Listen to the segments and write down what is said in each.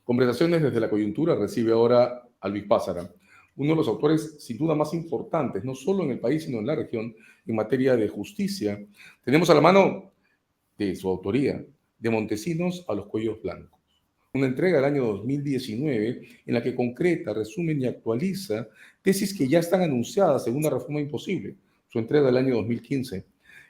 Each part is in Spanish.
Conversaciones desde la coyuntura recibe ahora a Luis Pázara, uno de los autores sin duda más importantes, no solo en el país, sino en la región, en materia de justicia. Tenemos a la mano de su autoría, De Montesinos a los Cuellos Blancos, una entrega del año 2019 en la que concreta, resumen y actualiza tesis que ya están anunciadas en una reforma imposible, su entrega del año 2015.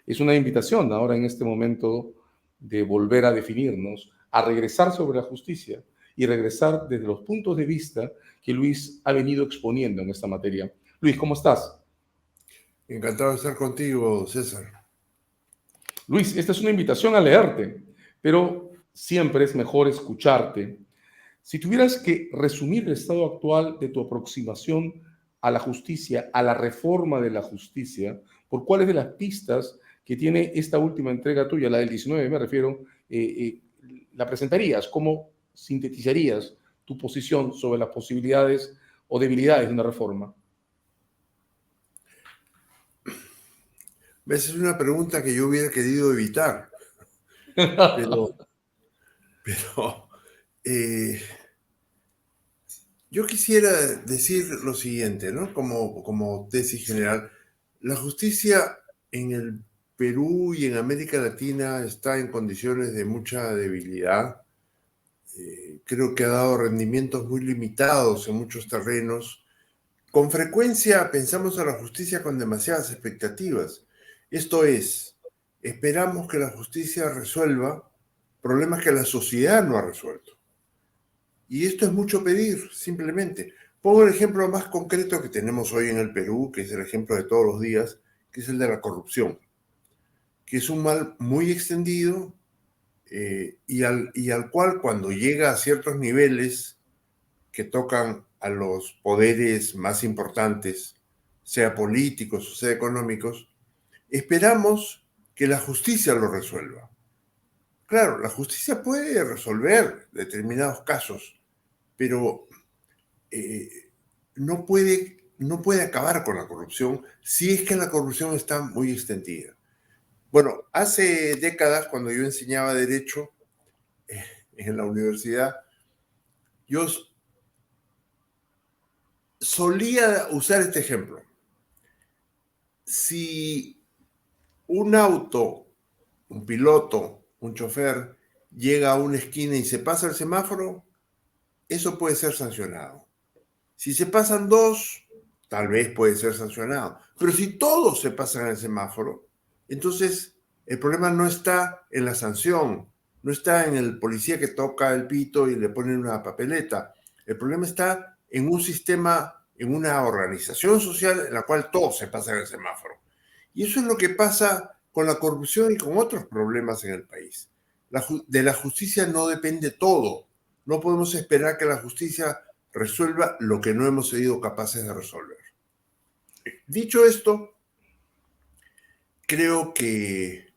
Es una invitación ahora en este momento de volver a definirnos, a regresar sobre la justicia y regresar desde los puntos de vista que Luis ha venido exponiendo en esta materia. Luis, ¿cómo estás? Encantado de estar contigo, César. Luis, esta es una invitación a leerte, pero siempre es mejor escucharte. Si tuvieras que resumir el estado actual de tu aproximación a la justicia, a la reforma de la justicia, ¿por cuáles de las pistas que tiene esta última entrega tuya, la del 19 me refiero, la presentarías? ¿Cómo sintetizarías tu posición sobre las posibilidades o debilidades de una reforma? Esa es una pregunta que yo hubiera querido evitar, pero, pero yo quisiera decir lo siguiente, ¿no? Como tesis general. La justicia en el Perú y en América Latina está en condiciones de mucha debilidad. Creo que ha dado rendimientos muy limitados en muchos terrenos. Con frecuencia pensamos a la justicia con demasiadas expectativas. Esto es, esperamos que la justicia resuelva problemas que la sociedad no ha resuelto. Y esto es mucho pedir, simplemente. Pongo el ejemplo más concreto que tenemos hoy en el Perú, que es el ejemplo de todos los días, que es el de la corrupción, que es un mal muy extendido y al cual cuando llega a ciertos niveles que tocan a los poderes más importantes, sea políticos o sea económicos, esperamos que la justicia lo resuelva. Claro, la justicia puede resolver determinados casos, pero no puede acabar con la corrupción si es que la corrupción está muy extendida. Bueno, hace décadas, cuando yo enseñaba Derecho en la universidad, yo solía usar este ejemplo. Si un auto, un piloto, un chofer, llega a una esquina y se pasa el semáforo, eso puede ser sancionado. Si se pasan dos, tal vez puede ser sancionado. Pero si todos se pasan el semáforo, entonces el problema no está en la sanción, no está en el policía que toca el pito y le pone una papeleta. El problema está en un sistema, en una organización social en la cual todos se pasan el semáforo. Y eso es lo que pasa con la corrupción y con otros problemas en el país. De la justicia no depende todo. No podemos esperar que la justicia resuelva lo que no hemos sido capaces de resolver. Dicho esto, creo que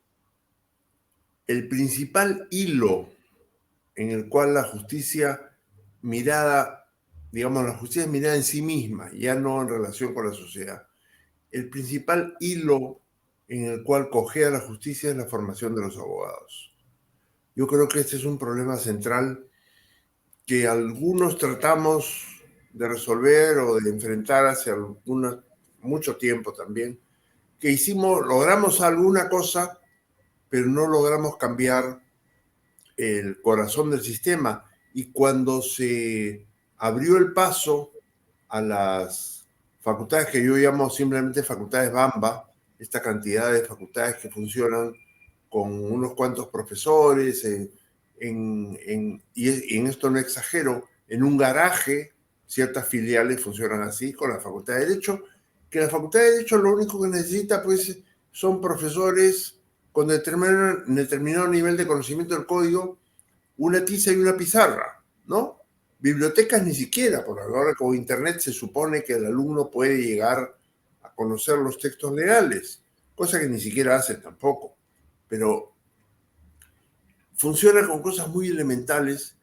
el principal hilo en el cual la justicia mirada, digamos, la justicia mirada en sí misma, ya no en relación con la sociedad, el principal hilo en el cual cojea la justicia es la formación de los abogados. Yo creo que este es un problema central que algunos tratamos de resolver o de enfrentar hace mucho tiempo también, que logramos alguna cosa, pero no logramos cambiar el corazón del sistema. Y cuando se abrió el paso a las facultades que yo llamo simplemente facultades Bamba, esta cantidad de facultades que funcionan con unos cuantos profesores, y en esto no exagero, en un garaje, ciertas filiales funcionan así, con la Facultad de Derecho, que la Facultad de Derecho lo único que necesita pues son profesores con determinado nivel de conocimiento del código, una tiza y una pizarra, ¿no? Bibliotecas ni siquiera, por ahora con Internet se supone que el alumno puede llegar a conocer los textos legales, cosa que ni siquiera hace tampoco. Pero funciona con cosas muy elementales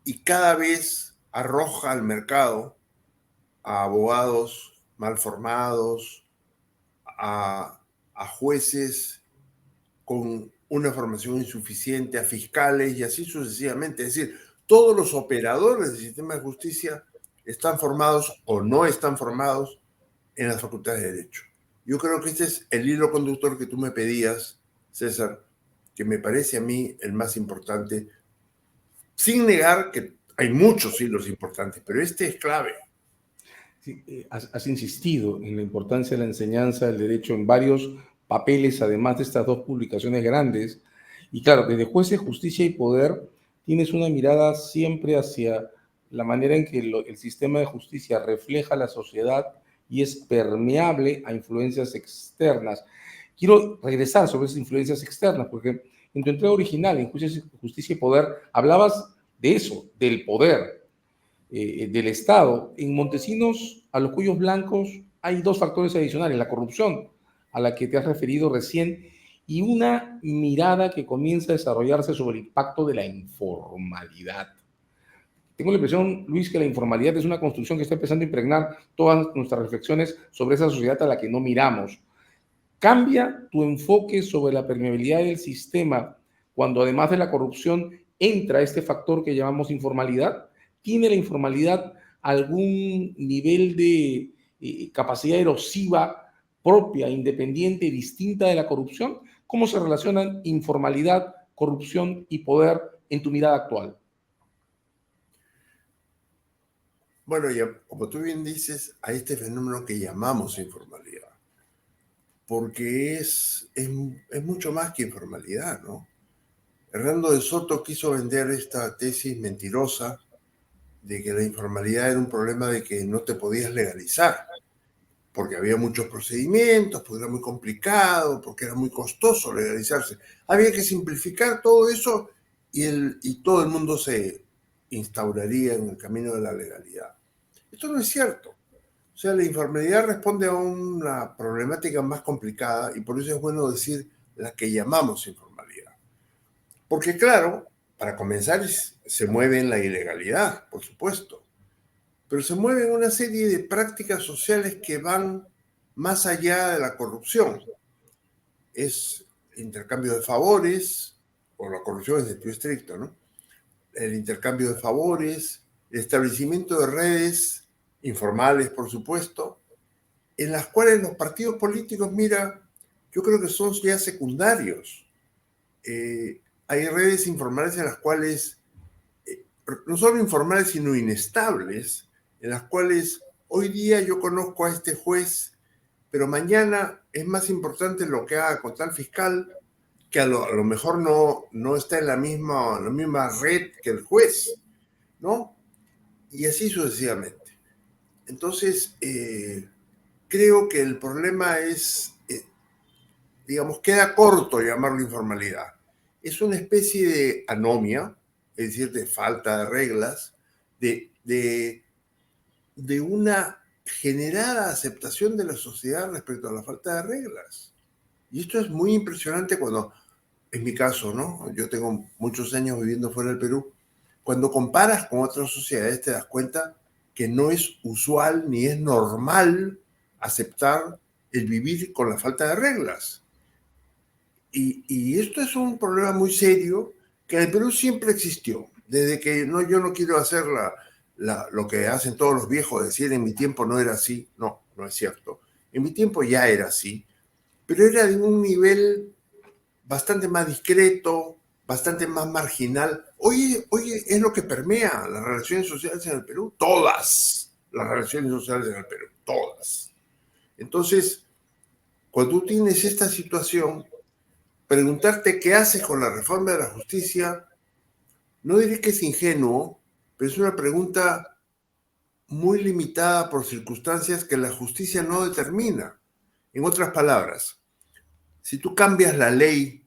y cada vez arroja al mercado a abogados mal formados, a jueces con una formación insuficiente, a fiscales y así sucesivamente. Es decir, todos los operadores del sistema de justicia están formados o no están formados en las facultades de Derecho. Yo creo que este es el hilo conductor que tú me pedías, César, que me parece a mí el más importante, sin negar que hay muchos hilos importantes, pero este es clave. Sí, has insistido en la importancia de la enseñanza del derecho en varios papeles, además de estas dos publicaciones grandes. Y claro, desde Jueces, Justicia y Poder tienes una mirada siempre hacia la manera en que el sistema de justicia refleja la sociedad y es permeable a influencias externas. Quiero regresar sobre esas influencias externas, porque en tu entrega original, en Justicia y Poder, hablabas de eso, del poder, del Estado. En Montesinos, a los cuyos blancos, hay dos factores adicionales: la corrupción, a la que te has referido recién, y una mirada que comienza a desarrollarse sobre el impacto de la informalidad. Tengo la impresión, Luis, que la informalidad es una construcción que está empezando a impregnar todas nuestras reflexiones sobre esa sociedad a la que no miramos. ¿Cambia tu enfoque sobre la permeabilidad del sistema cuando, además de la corrupción, entra este factor que llamamos informalidad? ¿Tiene la informalidad algún nivel de capacidad erosiva propia, independiente, distinta de la corrupción? ¿Cómo se relacionan informalidad, corrupción y poder en tu mirada actual? Bueno, ya, como tú bien dices, a este fenómeno que llamamos informalidad, porque es mucho más que informalidad, ¿no? Hernando de Soto quiso vender esta tesis mentirosa de que la informalidad era un problema de que no te podías legalizar, porque había muchos procedimientos, porque era muy complicado, porque era muy costoso legalizarse. Había que simplificar todo eso y todo el mundo se instauraría en el camino de la legalidad. Esto no es cierto. O sea, la informalidad responde a una problemática más complicada y por eso es bueno decir la que llamamos informalidad. Porque claro, para comenzar se mueve en la ilegalidad, por supuesto, pero se mueve en una serie de prácticas sociales que van más allá de la corrupción. Es intercambio de favores, o la corrupción en sentido estricto, ¿no? El intercambio de favores, el establecimiento de redes informales, por supuesto, en las cuales los partidos políticos, mira, yo creo que son ya secundarios. Hay redes informales en las cuales, no solo informales, sino inestables, en las cuales hoy día yo conozco a este juez, pero mañana es más importante lo que haga con tal fiscal, que a lo mejor no está en la misma red que el juez, ¿no? Y así sucesivamente. Entonces, creo que el problema es, digamos, queda corto llamarlo informalidad. Es una especie de anomia, es decir, de falta de reglas, de una generada aceptación de la sociedad respecto a la falta de reglas. Y esto es muy impresionante cuando, en mi caso, ¿no? Yo tengo muchos años viviendo fuera del Perú. Cuando comparas con otras sociedades te das cuenta que no es usual ni es normal aceptar el vivir con la falta de reglas. Y esto es un problema muy serio que en el Perú siempre existió. Desde que yo no quiero hacer lo que hacen todos los viejos, decir en mi tiempo no era así. No, no es cierto. En mi tiempo ya era así, pero era de un nivel bastante más discreto, bastante más marginal. Hoy es lo que permea las relaciones sociales en el Perú. Todas las relaciones sociales en el Perú, todas. Entonces, cuando tú tienes esta situación, preguntarte qué haces con la reforma de la justicia, no diré que es ingenuo, pero es una pregunta muy limitada por circunstancias que la justicia no determina. En otras palabras, si tú cambias la ley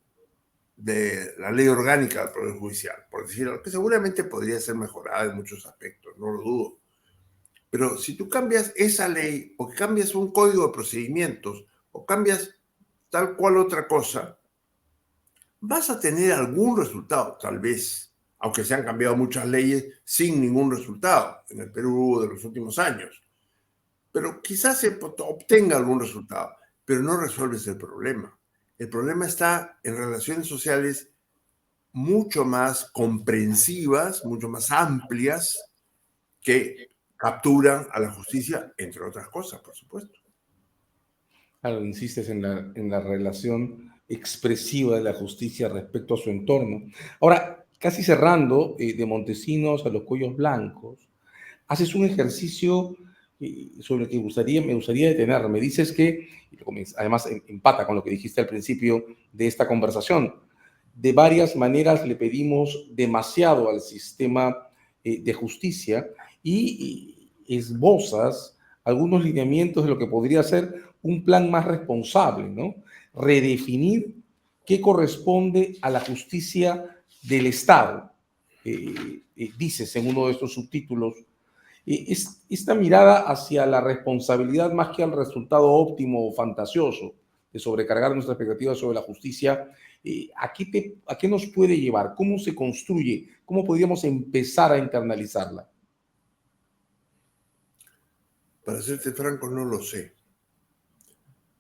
orgánica del Poder Judicial, por decirlo, que seguramente podría ser mejorada en muchos aspectos, no lo dudo, pero si tú cambias esa ley o cambias un código de procedimientos o cambias tal cual otra cosa, vas a tener algún resultado, tal vez, aunque se han cambiado muchas leyes sin ningún resultado en el Perú de los últimos años. Pero quizás se obtenga algún resultado, pero no resuelves el problema. El problema está en relaciones sociales mucho más comprensivas, mucho más amplias, que capturan a la justicia, entre otras cosas, por supuesto. Claro, insistes en la relación expresiva de la justicia respecto a su entorno. Ahora, casi cerrando, de Montesinos a los Cuellos Blancos, haces un ejercicio sobre el que me gustaría detenerme. Dices que, además empata con lo que dijiste al principio de esta conversación, de varias maneras le pedimos demasiado al sistema de justicia y esbozas algunos lineamientos de lo que podría ser un plan más responsable, ¿no? Redefinir qué corresponde a la justicia del Estado. Dices en uno de estos subtítulos, esta mirada hacia la responsabilidad más que al resultado óptimo o fantasioso de sobrecargar nuestras expectativas sobre la justicia, ¿a qué nos puede llevar? ¿Cómo se construye? ¿Cómo podríamos empezar a internalizarla? Para serte franco, no lo sé.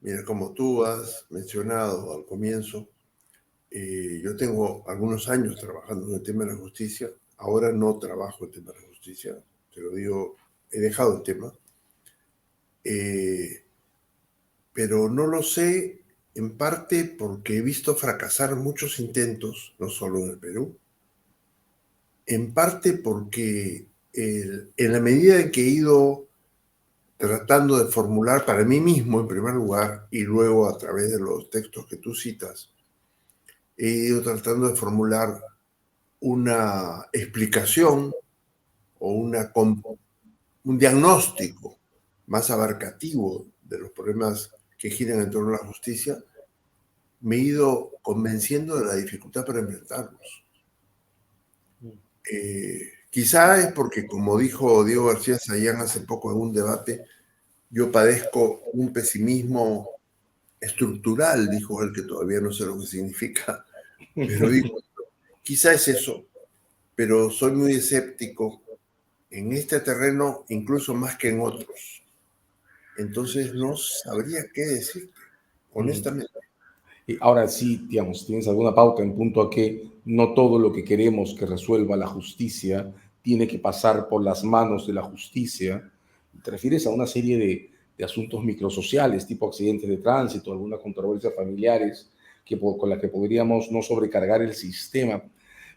Mira, como tú has mencionado al comienzo, yo tengo algunos años trabajando en el tema de la justicia. Ahora no trabajo en el tema de la justicia, te lo digo, he dejado el tema. Pero no lo sé en parte porque he visto fracasar muchos intentos, no solo en el Perú, en parte porque en la medida en que he ido tratando de formular para mí mismo, en primer lugar, y luego a través de los textos que tú citas, he ido tratando de formular una explicación o un diagnóstico más abarcativo de los problemas que giran en torno a la justicia, me he ido convenciendo de la dificultad para enfrentarlos. Quizá es porque, como dijo Diego García Sayán hace poco en un debate, yo padezco un pesimismo estructural, dijo él, que todavía no sé lo que significa, pero digo, quizá es eso, pero soy muy escéptico en este terreno, incluso más que en otros. Entonces no sabría qué decirte, honestamente. Y ahora sí, digamos, ¿tienes alguna pauta en punto a que no todo lo que queremos que resuelva la justicia tiene que pasar por las manos de la justicia? ¿Te refieres a una serie de asuntos microsociales, tipo accidentes de tránsito, alguna controversia familiares con la que podríamos no sobrecargar el sistema?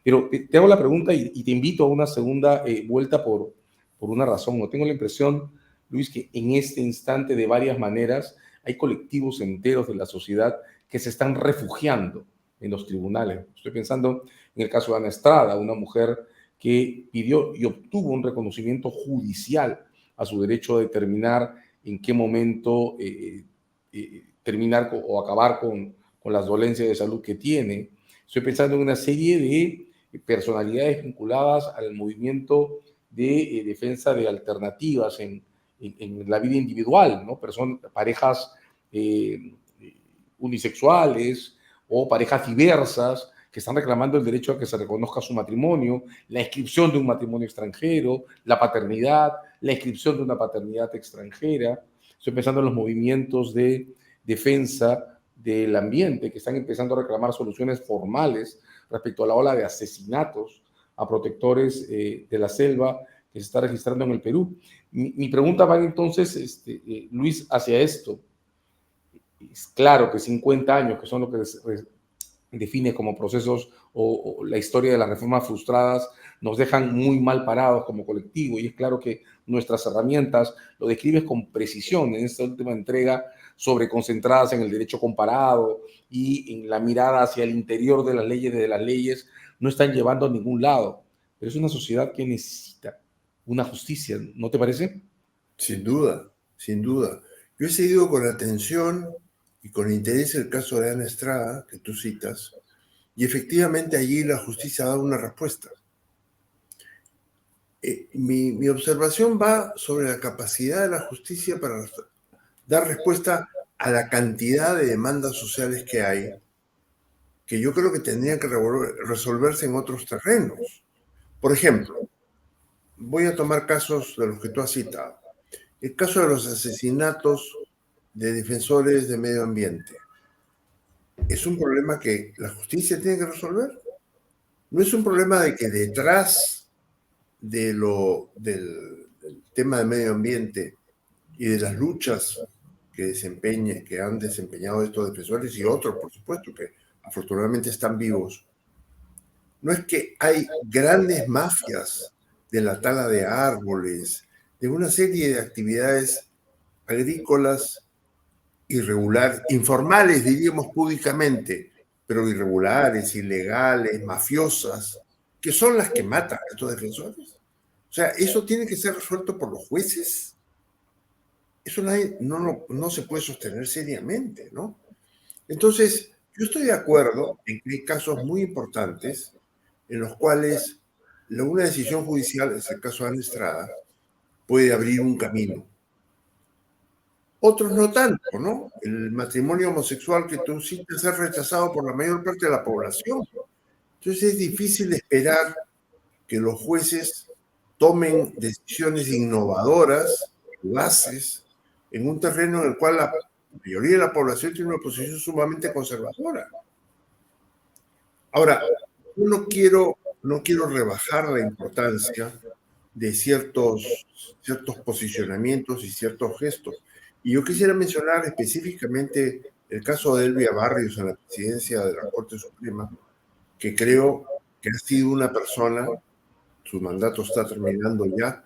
Pero te hago la pregunta y te invito a una segunda vuelta por una razón. No tengo la impresión, Luis, que en este instante de varias maneras hay colectivos enteros de la sociedad que se están refugiando en los tribunales. Estoy pensando en el caso de Ana Estrada, una mujer que pidió y obtuvo un reconocimiento judicial a su derecho a determinar en qué momento terminar o acabar con las dolencias de salud que tiene. Estoy pensando en una serie de personalidades vinculadas al movimiento de defensa de alternativas en la vida individual, ¿no? Parejas unisexuales o parejas diversas que están reclamando el derecho a que se reconozca su matrimonio, la inscripción de un matrimonio extranjero, la paternidad, la inscripción de una paternidad extranjera. Estoy pensando en los movimientos de defensa del ambiente que están empezando a reclamar soluciones formales respecto a la ola de asesinatos a protectores de la selva que se está registrando en el Perú. Mi pregunta va entonces, Luis, hacia esto. Es claro que 50 años, que son lo que define como procesos o la historia de las reformas frustradas, nos dejan muy mal parados como colectivo y es claro que nuestras herramientas, lo describes con precisión en esta última entrega, sobre concentradas en el derecho comparado y en la mirada hacia el interior de las leyes, no están llevando a ningún lado. Pero es una sociedad que necesita una justicia, ¿no te parece? Sin duda, sin duda. Yo he seguido con atención y con interés el caso de Ana Estrada, que tú citas, y efectivamente allí la justicia ha dado una respuesta. Mi observación va sobre la capacidad de la justicia para dar respuesta a la cantidad de demandas sociales que hay, que yo creo que tendrían que resolverse en otros terrenos. Por ejemplo, voy a tomar casos de los que tú has citado. El caso de los asesinatos de defensores de medio ambiente. ¿Es un problema que la justicia tiene que resolver? No es un problema de que detrás del tema de medio ambiente y de las luchas que han desempeñado estos defensores y otros, por supuesto, que afortunadamente están vivos, no es que hay grandes mafias de la tala de árboles, de una serie de actividades agrícolas irregulares, informales, diríamos públicamente, pero irregulares, ilegales, mafiosas, que son las que matan a estos defensores. O sea, eso tiene que ser resuelto por los jueces. Eso no se puede sostener seriamente, ¿no? Entonces, yo estoy de acuerdo en que hay casos muy importantes en los cuales una decisión judicial, es el caso de Ana Estrada, puede abrir un camino. Otros no tanto, ¿no? El matrimonio homosexual que tú citas es rechazado por la mayor parte de la población. Entonces es difícil esperar que los jueces tomen decisiones innovadoras, audaces, en un terreno en el cual la mayoría de la población tiene una posición sumamente conservadora. Ahora, yo no quiero rebajar la importancia de ciertos posicionamientos y ciertos gestos. Y yo quisiera mencionar específicamente el caso de Elvia Barrios en la presidencia de la Corte Suprema, que creo que ha sido una persona, su mandato está terminando ya,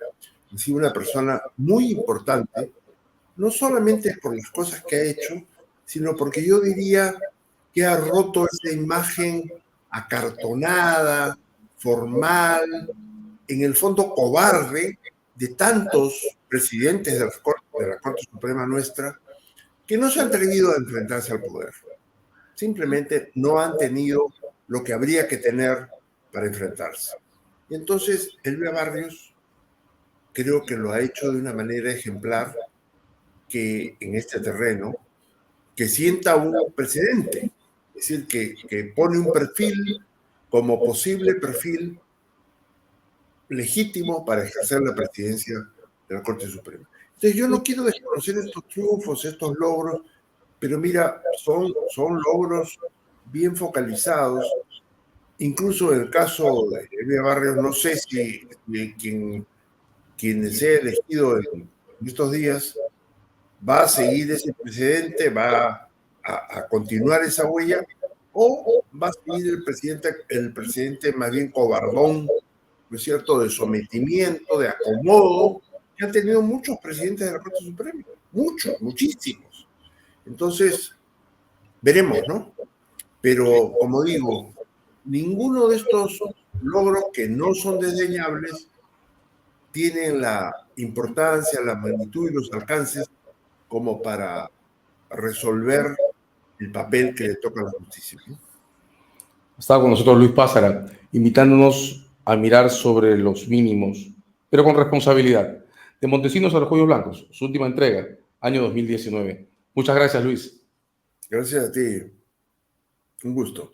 ha sido una persona muy importante, no solamente por las cosas que ha hecho, sino porque yo diría que ha roto esa imagen acartonada, formal, en el fondo cobarde de tantos presidentes de la Corte Suprema nuestra que no se han atrevido a enfrentarse al poder. Simplemente no han tenido lo que habría que tener para enfrentarse. Y entonces, Elvia Barrios creo que lo ha hecho de una manera ejemplar que en este terreno, que sienta un precedente, es decir, que pone un perfil como posible perfil legítimo para ejercer la presidencia de la Corte Suprema. Entonces yo no quiero desconocer estos triunfos, estos logros, pero mira, son logros bien focalizados. Incluso en el caso de Elvia Barrios, no sé si quien sea elegido en estos días va a seguir ese precedente, va a continuar esa huella, o va a seguir el presidente más bien cobardón, ¿no es cierto?, de sometimiento, de acomodo, que han tenido muchos presidentes de la Corte Suprema, muchos, muchísimos. Entonces, veremos, ¿no? Pero, como digo, ninguno de estos logros que no son desdeñables tienen la importancia, la magnitud y los alcances como para resolver el papel que le toca a la justicia, ¿no? Estaba con nosotros Luis Pázara, invitándonos a mirar sobre los mínimos, pero con responsabilidad. De Montesinos a los Cuellos Blancos, su última entrega, año 2019. Muchas gracias, Luis. Gracias a ti. Un gusto.